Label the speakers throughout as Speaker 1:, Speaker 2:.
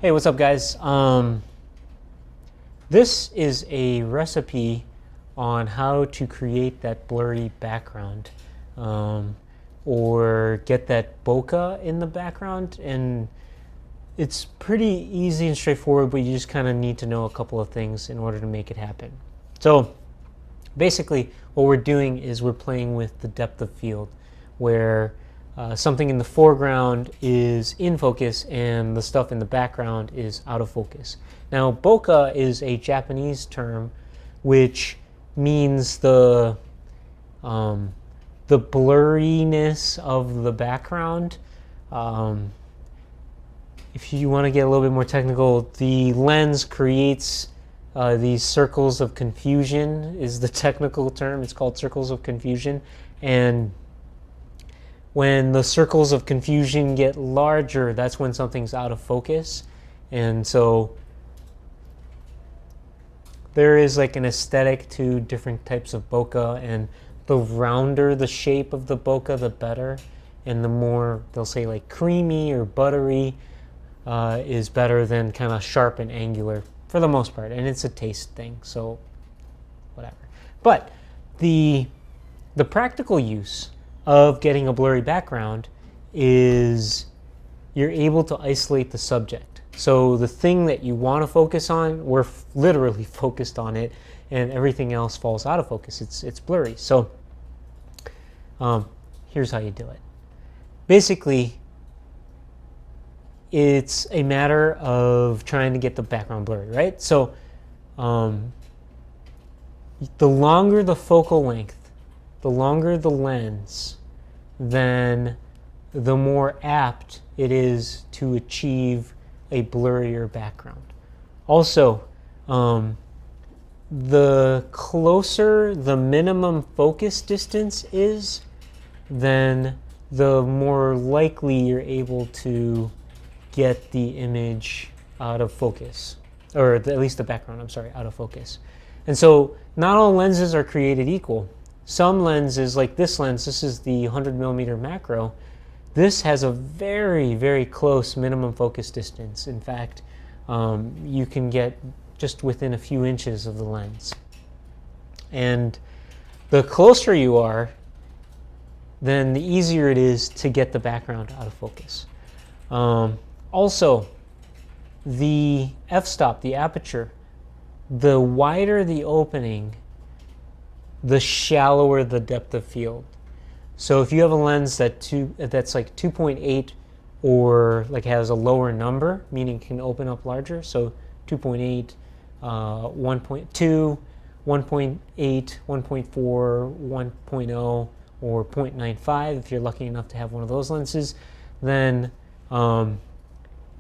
Speaker 1: Hey, what's up, guys? This is a recipe on how to create that blurry background or get that bokeh in the background. And it's pretty easy and straightforward, but you just kind of need to know a couple of things in order to make it happen. So basically, what we're doing is we're playing with the depth of field, where something in the foreground is in focus and the stuff in the background is out of focus. Now, bokeh is a Japanese term which means the blurriness of the background. If you want to get a little bit more technical, the lens creates these circles of confusion is the technical term. It's called circles of confusion. And when the circles of confusion get larger, that's when something's out of focus. And so there is like an aesthetic to different types of bokeh, and the rounder the shape of the bokeh, the better. And the more, they'll say, like creamy or buttery is better than kind of sharp and angular for the most part. And it's a taste thing, so whatever. But the practical use of getting a blurry background is you're able to isolate the subject. So the thing that you want to focus on, we're literally focused on it, and everything else falls out of focus. It's blurry. So here's how you do it. Basically, it's a matter of trying to get the background blurry, right? So the longer the focal length, the longer the lens, then the more apt it is to achieve a blurrier background. Also, the closer the minimum focus distance is, then the more likely you're able to get the image out of focus, or at least the background, out of focus. And so not all lenses are created equal. Some lenses, like this lens, this is the 100mm macro, this has a very, very close minimum focus distance. In fact, you can get just within a few inches of the lens. And the closer you are, then the easier it is to get the background out of focus. Also, the f-stop, the aperture, the wider the opening, the shallower the depth of field. So if you have a lens that's like 2.8 or like has a lower number, meaning can open up larger, so 2.8, 1.2, 1.8, 1.4, 1.0, or 0.95, if you're lucky enough to have one of those lenses, then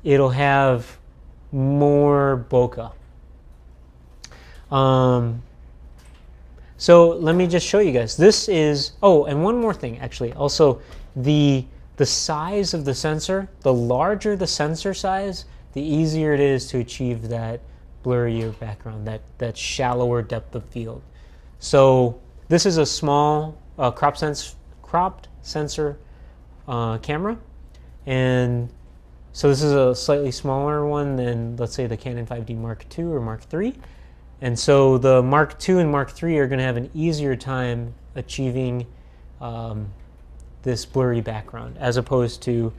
Speaker 1: it'll have more bokeh. So let me just show you guys. This is, oh, and one more thing actually. Also, the size of the sensor, the larger the sensor size, the easier it is to achieve that blurrier background, that shallower depth of field. So this is a small cropped sensor camera, and so this is a slightly smaller one than, let's say, the Canon 5D Mark II or Mark III. And so the Mark II and Mark III are going to have an easier time achieving this blurry background, as opposed to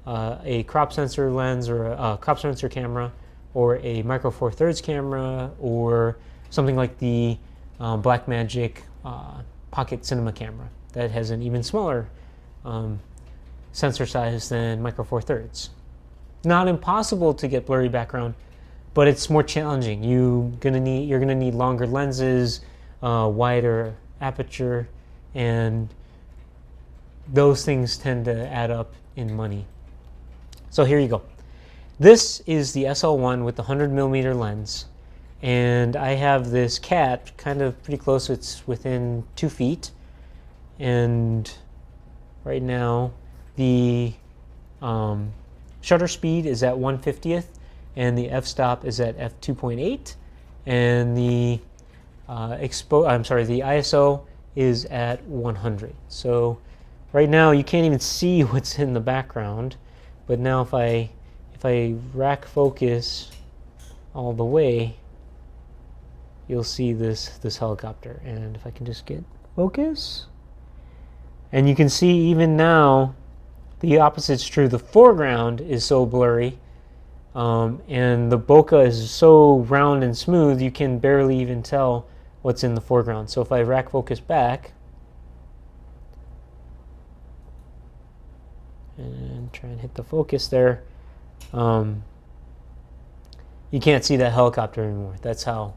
Speaker 1: a crop sensor lens or a crop sensor camera or a micro four thirds camera or something like the Blackmagic Pocket Cinema camera that has an even smaller sensor size than micro four thirds. Not impossible to get blurry background, but it's more challenging. You're gonna need longer lenses, wider aperture, and those things tend to add up in money. So here you go. This is the SL1 with the 100mm lens, and I have this cat kind of pretty close. It's within 2 feet, and right now the shutter speed is at 1/50th. And the f-stop is at f2.8, and the ISO is at 100. So right now you can't even see what's in the background, but now if I if I rack focus all the way, you'll see this helicopter. And if I can just get focus, and you can see even now the opposite's true. The foreground is so blurry, and the bokeh is so round and smooth you can barely even tell what's in the foreground. So if I rack focus back and try and hit the focus there, you can't see that helicopter anymore. That's how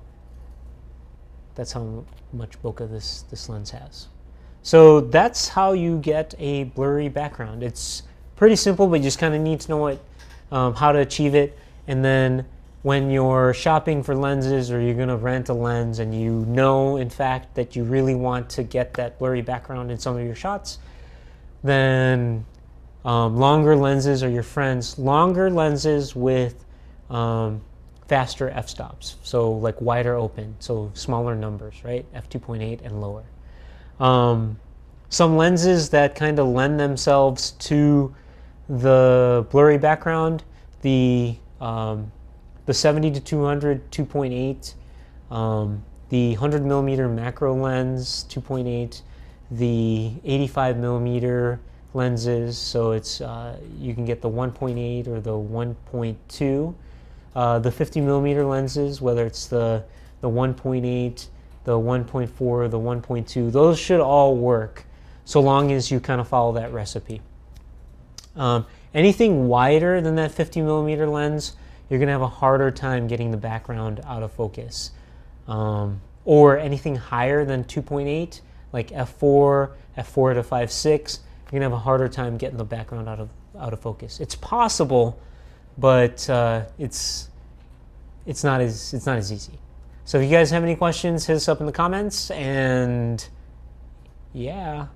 Speaker 1: much bokeh this lens has. So that's how you get a blurry background. It's pretty simple, but you just kind of need to know what how to achieve it. And then when you're shopping for lenses, or you're going to rent a lens and you know in fact that you really want to get that blurry background in some of your shots, then longer lenses are your friends. Longer lenses with faster f-stops, so like wider open, so smaller numbers, right? f2.8 and lower. Some lenses that kind of lend themselves to the blurry background, the 70-200 2.8, the 100mm macro lens 2.8, the 85mm lenses, so it's you can get the 1.8 or the 1.2. The 50mm lenses, whether it's the 1.8, the 1.4, the 1.2, those should all work so long as you kind of follow that recipe. Anything wider than that 50mm lens, you're going to have a harder time getting the background out of focus. Or anything higher than 2.8, like f4 to 5.6, you're going to have a harder time getting the background out of focus. It's possible, but it's not as easy. So if you guys have any questions, hit us up in the comments, and yeah.